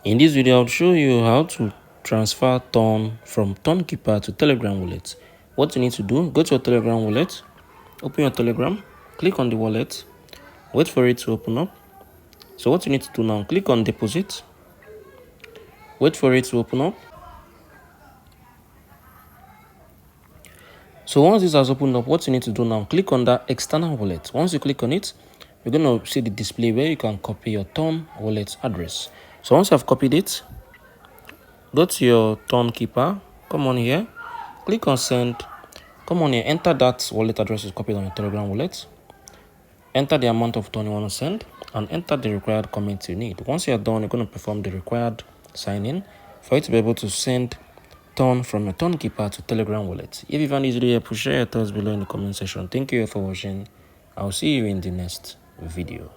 In this video, I'll show you how to transfer Ton from Tonkeeper to Telegram wallet. What you need to do, go to your Telegram wallet, open your Telegram, click on the wallet, wait for it to open up. So what you need to do now, click on deposit, wait for it to open up. So once this has opened up, what you need to do now, click on that external wallet. Once you click on it, you're going to see the display where you can copy your Ton wallet address. So once I've copied it, go to your Tonkeeper, come on here, click on send, come on here, enter that wallet address is copied on your Telegram wallet, enter the amount of Ton you want to send, and enter the required comments you need. Once you are done, you're going to perform the required sign-in for you to be able to send Ton from your Tonkeeper to Telegram wallet. If you found this video, please share your thoughts below in the comment section. Thank you for watching. I'll see you in the next video.